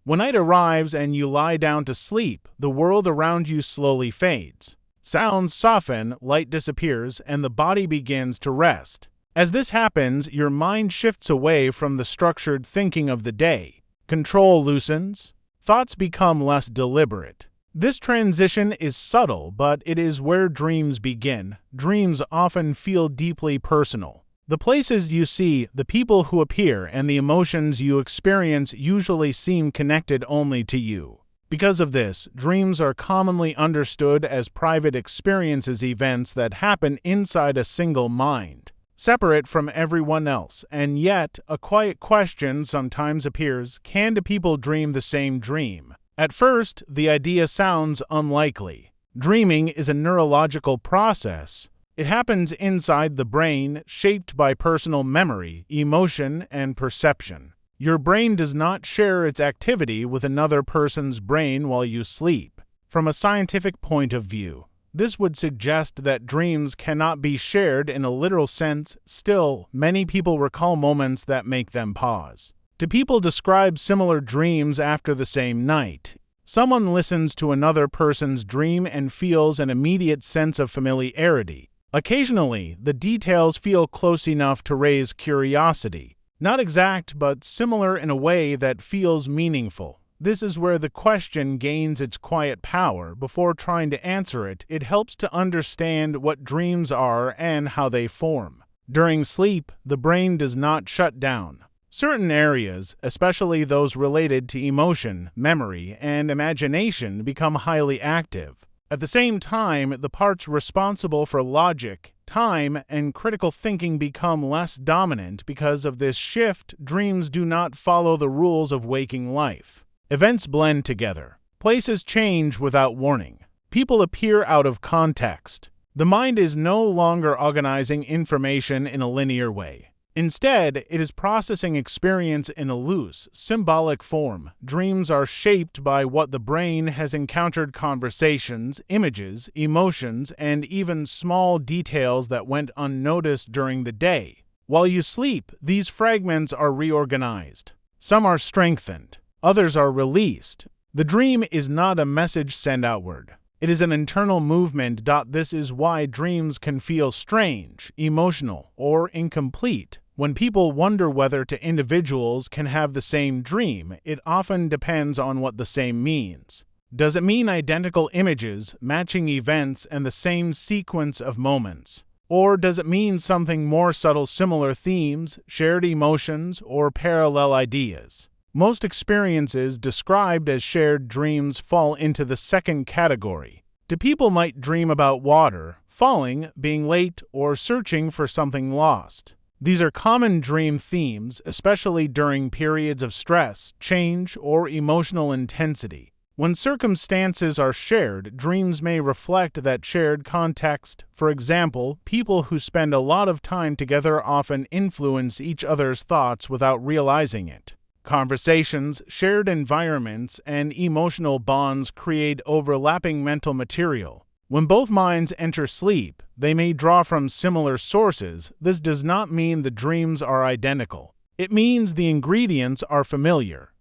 When night arrives and you lie down to sleep, the world around you slowly fades. Sounds soften, light disappears, and the body begins to rest. As this happens, your mind shifts away from the structured thinking of the day. Control loosens. Thoughts become less deliberate. This transition is subtle, but it is where dreams begin. Dreams often feel deeply personal. The places you see, the people who appear, and the emotions you experience usually seem connected only to you. Because of this, dreams are commonly understood as private experiences, events that happen inside a single mind, separate from everyone else. And yet, a quiet question sometimes appears: can two people dream the same dream? At first, the idea sounds unlikely. Dreaming is a neurological process. It happens inside the brain, shaped by personal memory, emotion, and perception. Your brain does not share its activity with another person's brain while you sleep. From a scientific point of view, this would suggest that dreams cannot be shared in a literal sense. Still, many people recall moments that make them pause. Do people describe similar dreams after the same night? Someone listens to another person's dream and feels an immediate sense of familiarity. Occasionally, the details feel close enough to raise curiosity. Not exact, but similar in a way that feels meaningful. This is where the question gains its quiet power. Before trying to answer it, it helps to understand what dreams are and how they form. During sleep, the brain does not shut down. Certain areas, especially those related to emotion, memory, and imagination, become highly active. At the same time, the parts responsible for logic, time, and critical thinking become less dominant. Because of this shift, dreams do not follow the rules of waking life. Events blend together. Places change without warning. People appear out of context. The mind is no longer organizing information in a linear way. Instead, it is processing experience in a loose, symbolic form. Dreams are shaped by what the brain has encountered: conversations, images, emotions, and even small details that went unnoticed during the day. While you sleep, these fragments are reorganized. Some are strengthened, others are released. The dream is not a message sent outward. It is an internal movement. This is why dreams can feel strange, emotional, or incomplete. When people wonder whether two individuals can have the same dream, it often depends on what the same means. Does it mean identical images, matching events, and the same sequence of moments? Or does it mean something more subtle: similar themes, shared emotions, or parallel ideas? Most experiences described as shared dreams fall into the second category. Two people might dream about water, falling, being late, or searching for something lost. These are common dream themes, especially during periods of stress, change, or emotional intensity. When circumstances are shared, dreams may reflect that shared context. For example, people who spend a lot of time together often influence each other's thoughts without realizing it. Conversations, shared environments, and emotional bonds create overlapping mental material. When both minds enter sleep, they may draw from similar sources. This does not mean the dreams are identical. It means the ingredients are familiar.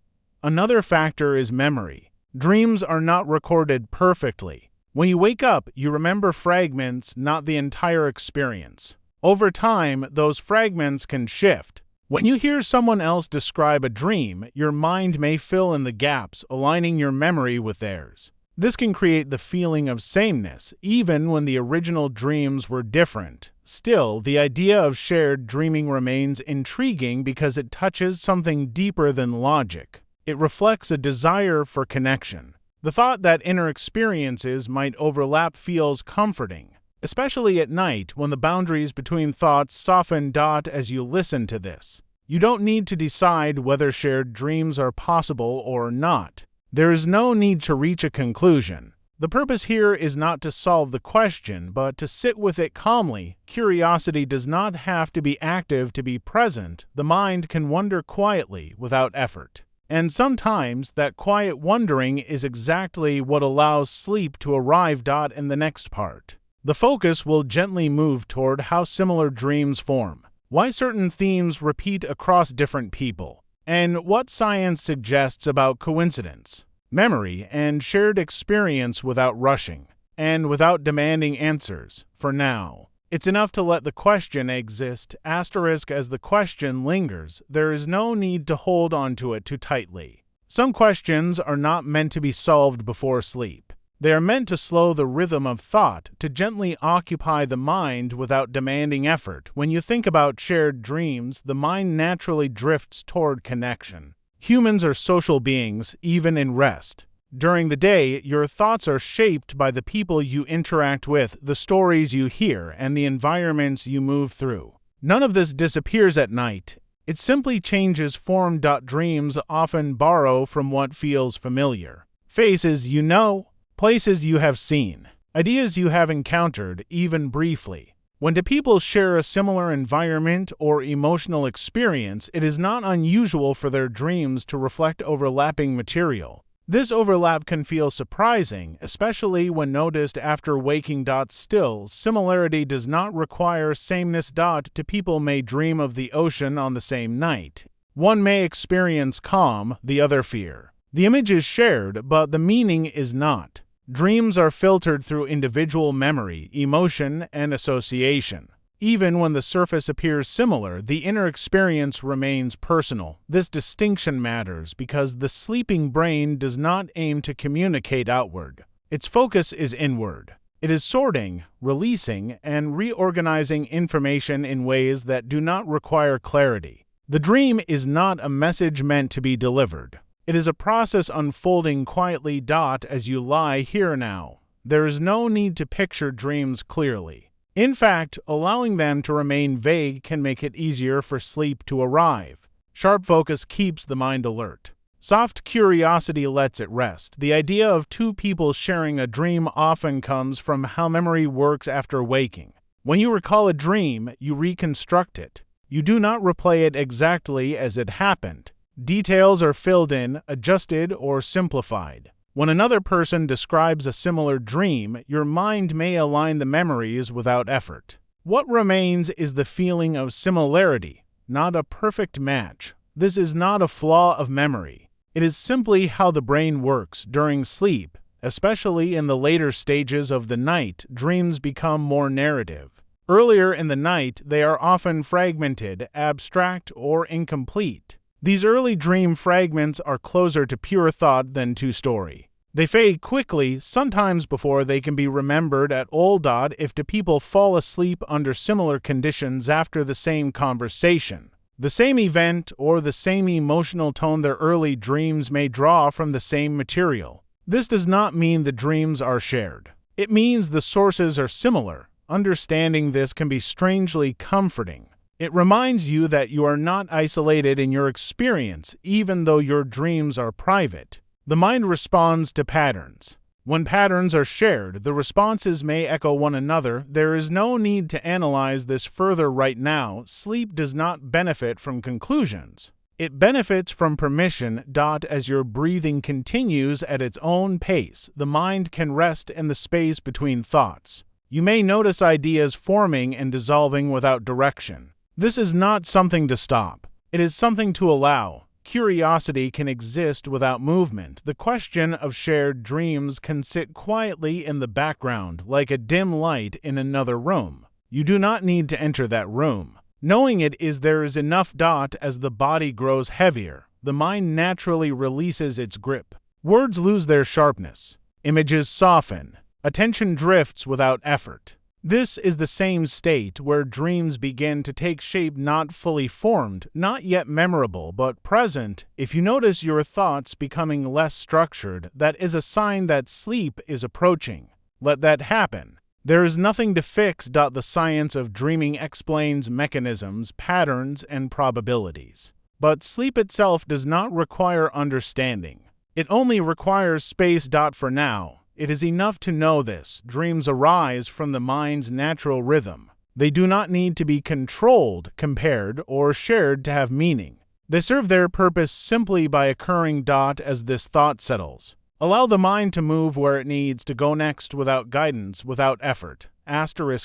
Another factor is memory. Dreams are not recorded perfectly. When you wake up, you remember fragments, not the entire experience. Over time, those fragments can shift. When you hear someone else describe a dream, your mind may fill in the gaps, aligning your memory with theirs. This can create the feeling of sameness, even when the original dreams were different. Still, the idea of shared dreaming remains intriguing because it touches something deeper than logic. It reflects a desire for connection. The thought that inner experiences might overlap feels comforting, especially at night when the boundaries between thoughts soften. As you listen to this, you don't need to decide whether shared dreams are possible or not. There is no need to reach a conclusion. The purpose here is not to solve the question, but to sit with it calmly. Curiosity does not have to be active to be present. The mind can wonder quietly without effort. And sometimes that quiet wondering is exactly what allows sleep to arrive. In the next part, the focus will gently move toward how similar dreams form, why certain themes repeat across different people, and what science suggests about coincidence, memory, and shared experience without rushing, and without demanding answers, for now. It's enough to let the question exist, asterisk as the question lingers. There is no need to hold onto it too tightly. Some questions are not meant to be solved before sleep. They are meant to slow the rhythm of thought, to gently occupy the mind without demanding effort. When you think about shared dreams, the mind naturally drifts toward connection. Humans are social beings, even in rest. During the day, your thoughts are shaped by the people you interact with, the stories you hear, and the environments you move through. None of this disappears at night. It simply changes form. Dreams often borrow from what feels familiar. Faces you know, places you have seen, ideas you have encountered, even briefly. When two people share a similar environment or emotional experience, it is not unusual for their dreams to reflect overlapping material. This overlap can feel surprising, especially when noticed after waking. Still, similarity does not require sameness. Two people may dream of the ocean on the same night. One may experience calm, the other fear. The image is shared, but the meaning is not. Dreams are filtered through individual memory, emotion, and association. Even when the surface appears similar, the inner experience remains personal. This distinction matters because the sleeping brain does not aim to communicate outward. Its focus is inward. It is sorting, releasing, and reorganizing information in ways that do not require clarity. The dream is not a message meant to be delivered. It is a process unfolding quietly. As you lie here now, there is no need to picture dreams clearly. In fact, allowing them to remain vague can make it easier for sleep to arrive. Sharp focus keeps the mind alert. Soft curiosity lets it rest. The idea of two people sharing a dream often comes from how memory works after waking. When you recall a dream, you reconstruct it. You do not replay it exactly as it happened. Details are filled in, adjusted, or simplified. When another person describes a similar dream, your mind may align the memories without effort. What remains is the feeling of similarity, not a perfect match. This is not a flaw of memory. It is simply how the brain works during sleep. Especially in the later stages of the night, dreams become more narrative. Earlier in the night, they are often fragmented, abstract, or incomplete. These early dream fragments are closer to pure thought than to story. They fade quickly, sometimes before they can be remembered at all. If two people fall asleep under similar conditions after the same conversation, the same event, or the same emotional tone, their early dreams may draw from the same material. This does not mean the dreams are shared. It means the sources are similar. Understanding this can be strangely comforting. It reminds you that you are not isolated in your experience, even though your dreams are private. The mind responds to patterns. When patterns are shared, the responses may echo one another. There is no need to analyze this further right now. Sleep does not benefit from conclusions. It benefits from permission. As your breathing continues at its own pace, the mind can rest in the space between thoughts. You may notice ideas forming and dissolving without direction. This is not something to stop. It is something to allow. Curiosity can exist without movement. The question of shared dreams can sit quietly in the background, like a dim light in another room. You do not need to enter that room. Knowing it is there is enough. As the body grows heavier, the mind naturally releases its grip. Words lose their sharpness. Images soften. Attention drifts without effort. This is the same state where dreams begin to take shape, not fully formed, not yet memorable, but present. If you notice your thoughts becoming less structured, that is a sign that sleep is approaching. Let that happen. There is nothing to fix. The science of dreaming explains mechanisms, patterns, and probabilities. But sleep itself does not require understanding. It only requires space. For now, it is enough to know this. Dreams arise from the mind's natural rhythm. They do not need to be controlled, compared, or shared to have meaning. They serve their purpose simply by occurring. As this thought settles, allow the mind to move where it needs to go next without guidance, without effort.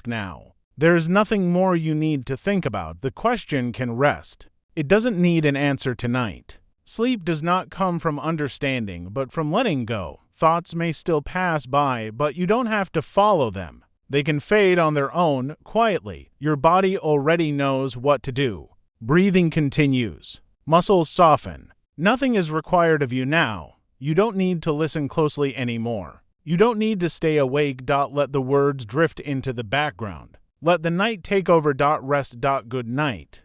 Now. There is nothing more you need to think about. The question can rest. It doesn't need an answer tonight. Sleep does not come from understanding, but from letting go. Thoughts may still pass by, but you don't have to follow them. They can fade on their own, quietly. Your body already knows what to do. Breathing continues. Muscles soften. Nothing is required of you now. You don't need to listen closely anymore. You don't need to stay awake. Let the words drift into the background. Let the night take over. Rest. Good night.